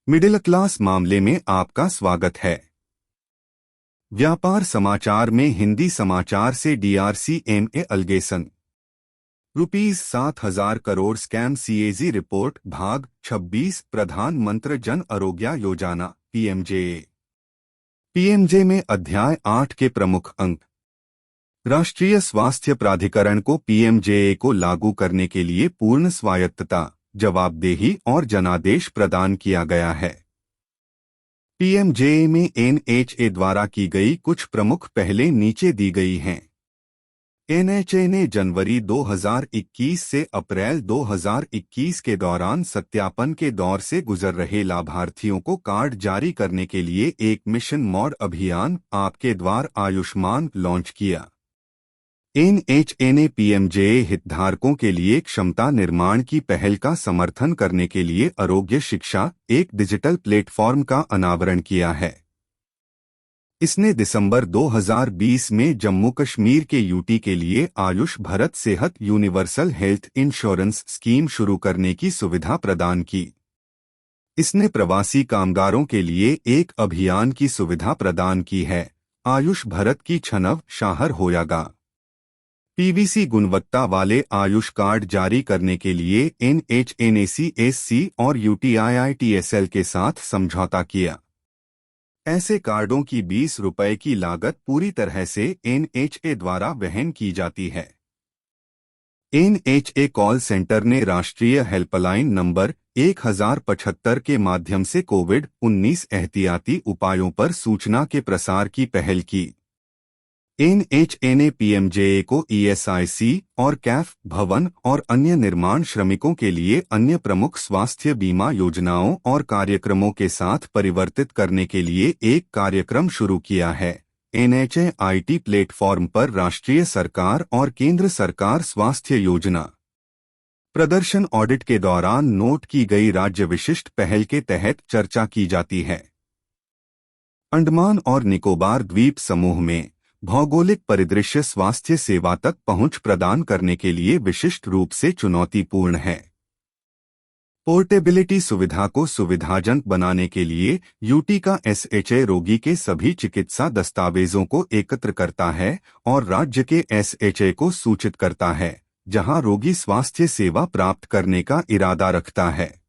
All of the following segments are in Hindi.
मिडिल क्लास मामले में आपका स्वागत है। व्यापार समाचार में हिंदी समाचार से DRCMA allegation ₹7,000 crore scam CAG report भाग 26 प्रधानमंत्री जन आरोग्य योजना PMJA। PMJ में अध्याय 8 के प्रमुख अंक। राष्ट्रीय स्वास्थ्य प्राधिकरण को PMJA को लागू करने के लिए पूर्ण स्वायत्तता, जवाबदेही और जनादेश प्रदान किया गया है। PMJA में NHA द्वारा की गई कुछ प्रमुख पहलें नीचे दी गई हैं। NHA ने जनवरी 2021 से अप्रैल 2021 के दौरान सत्यापन के दौर से गुजर रहे लाभार्थियों को कार्ड जारी करने के लिए एक मिशन मोड अभियान आपके द्वार आयुष्मान लॉन्च किया। NHA ने PMJA हितधारकों के लिए क्षमता निर्माण की पहल का समर्थन करने के लिए आरोग्य शिक्षा एक डिजिटल प्लेटफॉर्म का अनावरण किया है। इसने दिसंबर 2020 में जम्मू कश्मीर के यूटी के लिए आयुष भारत सेहत यूनिवर्सल हेल्थ इंश्योरेंस स्कीम शुरू करने की सुविधा प्रदान की। इसने प्रवासी कामगारों के लिए एक अभियान की सुविधा प्रदान की है, आयुष भारत की छनव शाहर होयागा। PVC गुणवत्ता वाले आयुष कार्ड जारी करने के लिए NHA ने CSC और UTIITSL के साथ समझौता किया। ऐसे कार्डों की ₹20 की लागत पूरी तरह से NHA द्वारा वहन की जाती है। NHA कॉल सेंटर ने राष्ट्रीय हेल्पलाइन नंबर 1075 के माध्यम से कोविड-19 एहतियाती उपायों पर सूचना के प्रसार की पहल की। NHA ने PMJA को ESIC और कैफ भवन और अन्य निर्माण श्रमिकों के लिए अन्य प्रमुख स्वास्थ्य बीमा योजनाओं और कार्यक्रमों के साथ परिवर्तित करने के लिए एक कार्यक्रम शुरू किया है। NHA IT प्लेटफॉर्म पर राष्ट्रीय सरकार और केंद्र सरकार स्वास्थ्य योजना प्रदर्शन ऑडिट के दौरान नोट की गई राज्य विशिष्ट पहल के तहत चर्चा की जाती है। अंडमान और निकोबार द्वीप समूह में भौगोलिक परिदृश्य स्वास्थ्य सेवा तक पहुंच प्रदान करने के लिए विशिष्ट रूप से चुनौतीपूर्ण है। पोर्टेबिलिटी सुविधा को सुविधाजनक बनाने के लिए यूटी का SHA रोगी के सभी चिकित्सा दस्तावेजों को एकत्र करता है और राज्य के SHA को सूचित करता है, जहां रोगी स्वास्थ्य सेवा प्राप्त करने का इरादा रखता है।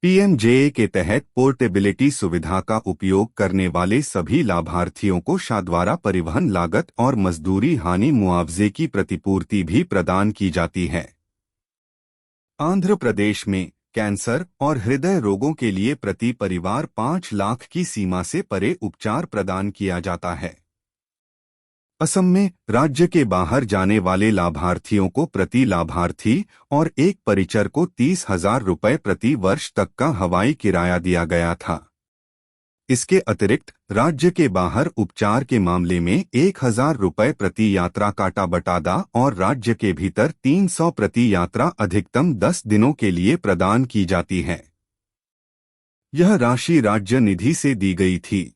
PMJA के तहत पोर्टेबिलिटी सुविधा का उपयोग करने वाले सभी लाभार्थियों को शाह द्वारा परिवहन लागत और मजदूरी हानि मुआवजे की प्रतिपूर्ति भी प्रदान की जाती है। आंध्र प्रदेश में कैंसर और हृदय रोगों के लिए प्रति परिवार 5 लाख की सीमा से परे उपचार प्रदान किया जाता है। असम में राज्य के बाहर जाने वाले लाभार्थियों को प्रति लाभार्थी और एक परिचर को ₹30,000 प्रति वर्ष तक का हवाई किराया दिया गया था। इसके अतिरिक्त राज्य के बाहर उपचार के मामले में ₹1,000 प्रति यात्रा काटा बटादा और राज्य के भीतर 300 प्रति यात्रा अधिकतम 10 दिनों के लिए प्रदान की जाती है। यह राशि राज्य निधि से दी गई थी।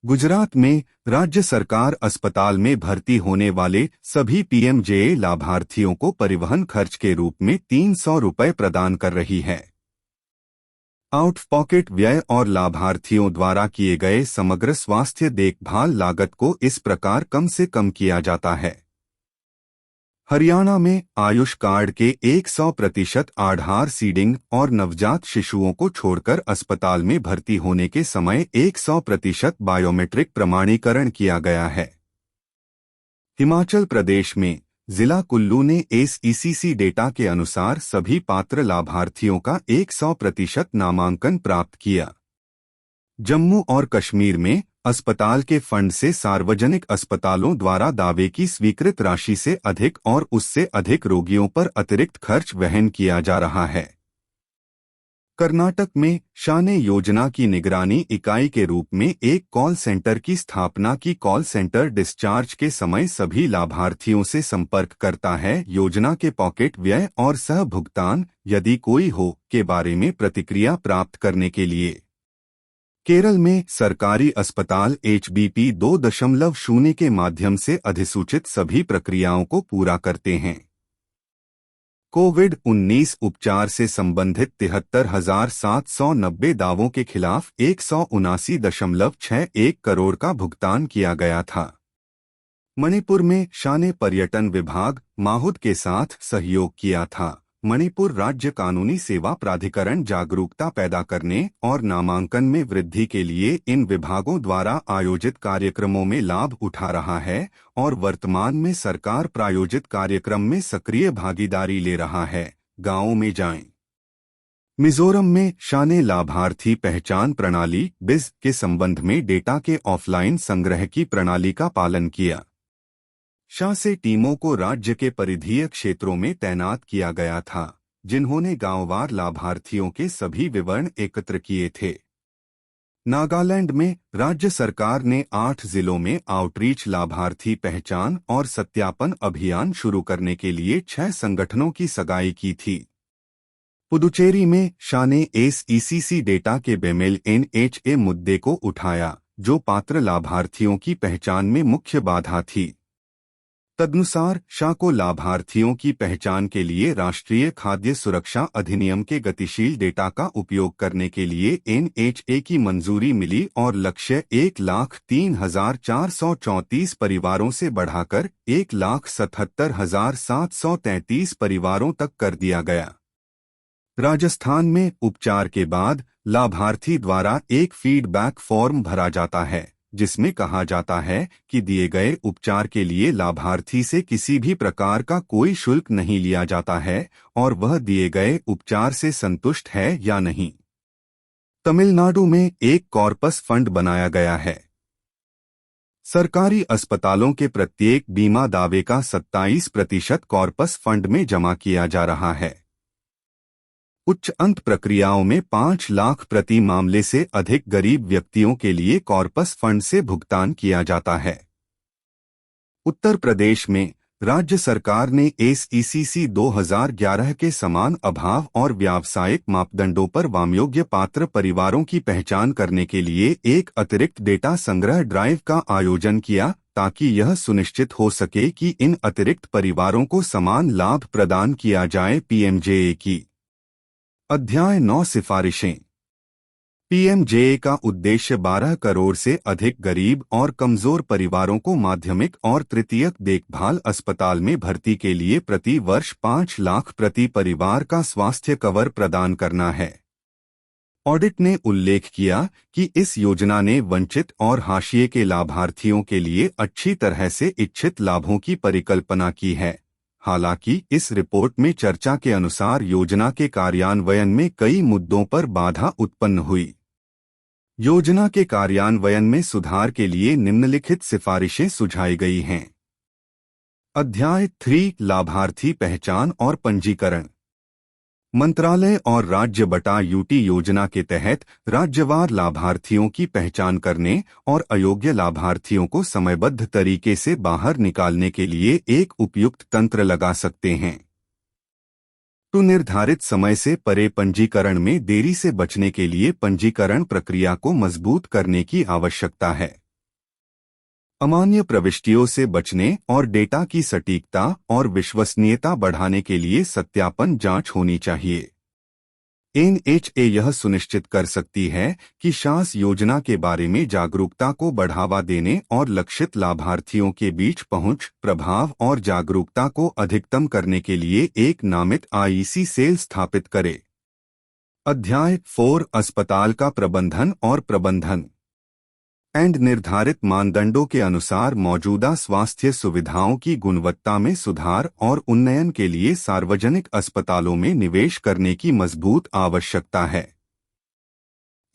गुजरात में राज्य सरकार अस्पताल में भर्ती होने वाले सभी PMJA लाभार्थियों को परिवहन खर्च के रूप में ₹300 प्रदान कर रही है। आउट पॉकेट व्यय और लाभार्थियों द्वारा किए गए समग्र स्वास्थ्य देखभाल लागत को इस प्रकार कम से कम किया जाता है। हरियाणा में आयुष कार्ड के 100% आधार सीडिंग और नवजात शिशुओं को छोड़कर अस्पताल में भर्ती होने के समय 100% बायोमेट्रिक प्रमाणीकरण किया गया है। हिमाचल प्रदेश में जिला कुल्लू ने SECC डेटा के अनुसार सभी पात्र लाभार्थियों का 100% नामांकन प्राप्त किया। जम्मू और कश्मीर में अस्पताल के फंड से सार्वजनिक अस्पतालों द्वारा दावे की स्वीकृत राशि से अधिक और उससे अधिक रोगियों पर अतिरिक्त खर्च वहन किया जा रहा है। कर्नाटक में शाने योजना की निगरानी इकाई के रूप में एक कॉल सेंटर की स्थापना की। कॉल सेंटर डिस्चार्ज के समय सभी लाभार्थियों से संपर्क करता है, योजना के पॉकेट व्यय और सह भुगतान यदि कोई हो के बारे में प्रतिक्रिया प्राप्त करने के लिए। केरल में सरकारी अस्पताल HBP 2.0 के माध्यम से अधिसूचित सभी प्रक्रियाओं को पूरा करते हैं। कोविड-19 उपचार से संबंधित 73,790 दावों के खिलाफ 179.61 करोड़ का भुगतान किया गया था। मणिपुर में शान पर्यटन विभाग माहुद के साथ सहयोग किया था। मणिपुर राज्य कानूनी सेवा प्राधिकरण जागरूकता पैदा करने और नामांकन में वृद्धि के लिए इन विभागों द्वारा आयोजित कार्यक्रमों में लाभ उठा रहा है और वर्तमान में सरकार प्रायोजित कार्यक्रम में सक्रिय भागीदारी ले रहा है। गांवों में जाएं। मिजोरम में शान लाभार्थी पहचान प्रणाली बिज के संबंध में डेटा के ऑफलाइन संग्रह की प्रणाली का पालन किया। शाह से टीमों को राज्य के परिधीय क्षेत्रों में तैनात किया गया था, जिन्होंने गांववार लाभार्थियों के सभी विवरण एकत्र किए थे। नागालैंड में राज्य सरकार ने 8 जिलों में आउटरीच लाभार्थी पहचान और सत्यापन अभियान शुरू करने के लिए 6 संगठनों की सगाई की थी। पुदुचेरी में शाह ने SECC डेटा के बेमेल NHA मुद्दे को उठाया, जो पात्र लाभार्थियों की पहचान में मुख्य बाधा थी। तदनुसार शाह को लाभार्थियों की पहचान के लिए राष्ट्रीय खाद्य सुरक्षा अधिनियम के गतिशील डेटा का उपयोग करने के लिए NHA की मंजूरी मिली और लक्ष्य 1,03,434 परिवारों से बढ़ाकर 1,77,733 परिवारों तक कर दिया गया। राजस्थान में उपचार के बाद लाभार्थी द्वारा एक फीडबैक फॉर्म भरा जाता है, जिसमें कहा जाता है कि दिए गए उपचार के लिए लाभार्थी से किसी भी प्रकार का कोई शुल्क नहीं लिया जाता है और वह दिए गए उपचार से संतुष्ट है या नहीं। तमिलनाडु में एक कॉर्पस फंड बनाया गया है। सरकारी अस्पतालों के प्रत्येक बीमा दावे का 27% कॉर्पस फंड में जमा किया जा रहा है। उच्च अंत प्रक्रियाओं में 5 लाख प्रति मामले से अधिक गरीब व्यक्तियों के लिए कॉर्पस फंड से भुगतान किया जाता है। उत्तर प्रदेश में राज्य सरकार ने SECC 2011 के समान अभाव और व्यावसायिक मापदंडों पर वामयोग्य पात्र परिवारों की पहचान करने के लिए एक अतिरिक्त डेटा संग्रह ड्राइव का आयोजन किया, ताकि यह सुनिश्चित हो सके कि इन अतिरिक्त परिवारों को समान लाभ प्रदान किया जाए। PMJA की अध्याय 9 सिफारिशें। PMJA का उद्देश्य 12 करोड़ से अधिक गरीब और कमजोर परिवारों को माध्यमिक और तृतीयक देखभाल अस्पताल में भर्ती के लिए प्रति वर्ष 5 लाख प्रति परिवार का स्वास्थ्य कवर प्रदान करना है। ऑडिट ने उल्लेख किया कि इस योजना ने वंचित और हाशिए के लाभार्थियों के लिए अच्छी तरह से इच्छित लाभों की परिकल्पना की है। हालांकि इस रिपोर्ट में चर्चा के अनुसार योजना के कार्यान्वयन में कई मुद्दों पर बाधा उत्पन्न हुई। योजना के कार्यान्वयन में सुधार के लिए निम्नलिखित सिफारिशें सुझाई गई हैं। अध्याय 3 लाभार्थी पहचान और पंजीकरण। मंत्रालय और राज्य बटा यूटी योजना के तहत राज्यवार लाभार्थियों की पहचान करने और अयोग्य लाभार्थियों को समयबद्ध तरीके से बाहर निकालने के लिए एक उपयुक्त तंत्र लगा सकते हैं। तो निर्धारित समय से परे पंजीकरण में देरी से बचने के लिए पंजीकरण प्रक्रिया को मजबूत करने की आवश्यकता है। अमान्य प्रविष्टियों से बचने और डेटा की सटीकता और विश्वसनीयता बढ़ाने के लिए सत्यापन जांच होनी चाहिए। NHA यह सुनिश्चित कर सकती है कि शास योजना के बारे में जागरूकता को बढ़ावा देने और लक्षित लाभार्थियों के बीच पहुंच, प्रभाव और जागरूकता को अधिकतम करने के लिए एक नामित IEC सेल स्थापित करे। अध्याय 4 अस्पताल का प्रबंधन और प्रबंधन एंड निर्धारित मानदंडों के अनुसार मौजूदा स्वास्थ्य सुविधाओं की गुणवत्ता में सुधार और उन्नयन के लिए सार्वजनिक अस्पतालों में निवेश करने की मजबूत आवश्यकता है।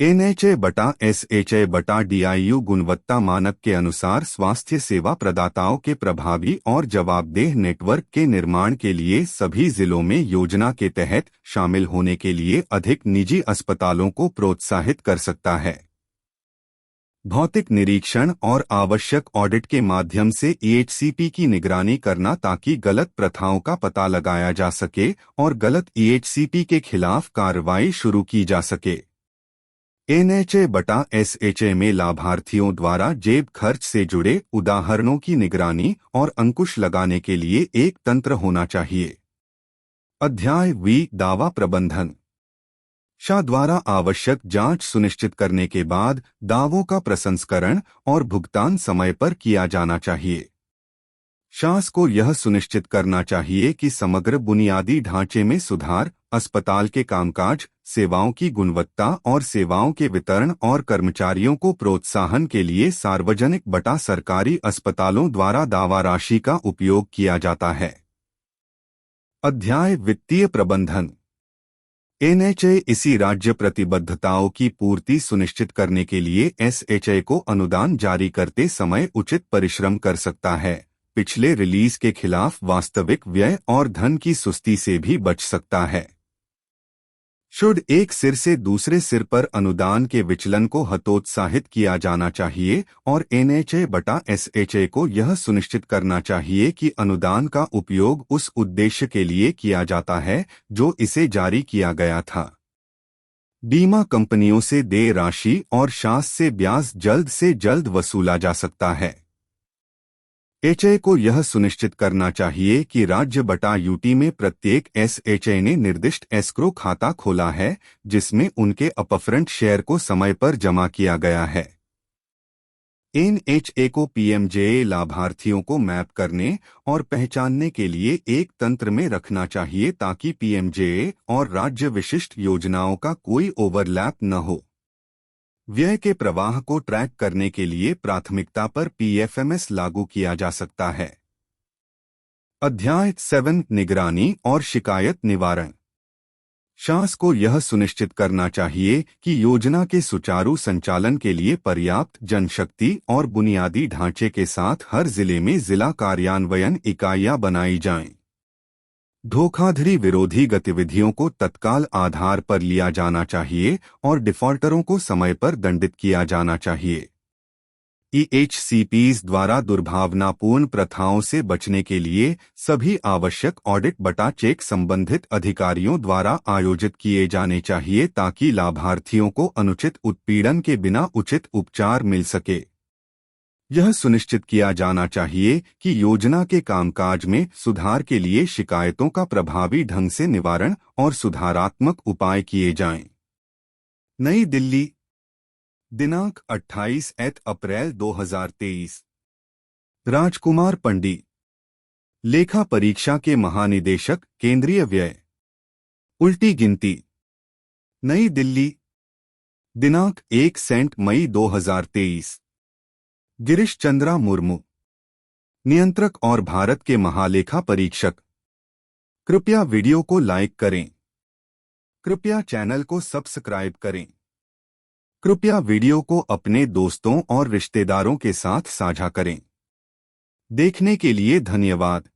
NHA/SHA/DIU गुणवत्ता मानक के अनुसार स्वास्थ्य सेवा प्रदाताओं के प्रभावी और जवाबदेह नेटवर्क के निर्माण के लिए सभी जिलों में योजना के तहत शामिल होने के लिए अधिक निजी अस्पतालों को प्रोत्साहित कर सकता है। भौतिक निरीक्षण और आवश्यक ऑडिट के माध्यम से EHCP की निगरानी करना, ताकि गलत प्रथाओं का पता लगाया जा सके और गलत EHCP के खिलाफ कार्रवाई शुरू की जा सके। NHA/SHA में लाभार्थियों द्वारा जेब खर्च से जुड़े उदाहरणों की निगरानी और अंकुश लगाने के लिए एक तंत्र होना चाहिए। अध्याय वी दावा प्रबंधन। शाह द्वारा आवश्यक जांच सुनिश्चित करने के बाद दावों का प्रसंस्करण और भुगतान समय पर किया जाना चाहिए। शास को यह सुनिश्चित करना चाहिए कि समग्र बुनियादी ढांचे में सुधार, अस्पताल के कामकाज, सेवाओं की गुणवत्ता और सेवाओं के वितरण और कर्मचारियों को प्रोत्साहन के लिए सार्वजनिक बटा सरकारी अस्पतालों द्वारा दावा राशि का उपयोग किया जाता है। अध्याय वित्तीय प्रबंधन। एनएचए इसी राज्य प्रतिबद्धताओं की पूर्ति सुनिश्चित करने के लिए एसएचए को अनुदान जारी करते समय उचित परिश्रम कर सकता है, पिछले रिलीज के खिलाफ वास्तविक व्यय और धन की सुस्ती से भी बच सकता है। शुड एक सिर से दूसरे सिर पर अनुदान के विचलन को हतोत्साहित किया जाना चाहिए और एनएचए बटा एसएचए को यह सुनिश्चित करना चाहिए कि अनुदान का उपयोग उस उद्देश्य के लिए किया जाता है जो इसे जारी किया गया था। बीमा कंपनियों से देय राशि और शास से ब्याज जल्द से जल्द वसूला जा सकता है। एचए को यह सुनिश्चित करना चाहिए कि राज्य बटा यूटी में प्रत्येक एसएचए ने निर्दिष्ट एस्क्रो खाता खोला है जिसमें उनके अपफ्रंट शेयर को समय पर जमा किया गया है। एनएचए को पीएमजेए लाभार्थियों को मैप करने और पहचानने के लिए एक तंत्र में रखना चाहिए ताकि पीएमजेए और राज्य विशिष्ट योजनाओं का कोई ओवरलैप न हो। व्यय के प्रवाह को ट्रैक करने के लिए प्राथमिकता पर पीएफएमएस लागू किया जा सकता है। अध्याय 7 निगरानी और शिकायत निवारण। शास को यह सुनिश्चित करना चाहिए कि योजना के सुचारू संचालन के लिए पर्याप्त जनशक्ति और बुनियादी ढांचे के साथ हर जिले में जिला कार्यान्वयन इकाइयां बनाई जाएं। धोखाधड़ी विरोधी गतिविधियों को तत्काल आधार पर लिया जाना चाहिए और डिफॉल्टरों को समय पर दंडित किया जाना चाहिए। ईएचसीपीज द्वारा दुर्भावनापूर्ण प्रथाओं से बचने के लिए सभी आवश्यक ऑडिट बटा चेक संबंधित अधिकारियों द्वारा आयोजित किए जाने चाहिए ताकि लाभार्थियों को अनुचित उत्पीड़न के बिना उचित उपचार मिल सके। यह सुनिश्चित किया जाना चाहिए कि योजना के कामकाज में सुधार के लिए शिकायतों का प्रभावी ढंग से निवारण और सुधारात्मक उपाय किए जाएं। नई दिल्ली, दिनांक 28 अप्रैल 2023। राजकुमार पंडित, लेखा परीक्षा के महानिदेशक, केंद्रीय व्यय। उल्टी गिनती। नई दिल्ली, दिनांक 1 मई 2023। गिरीश चंद्रा मुर्मू, नियंत्रक और भारत के महालेखा परीक्षक। कृपया वीडियो को लाइक करें। कृपया चैनल को सब्सक्राइब करें। कृपया वीडियो को अपने दोस्तों और रिश्तेदारों के साथ साझा करें। देखने के लिए धन्यवाद।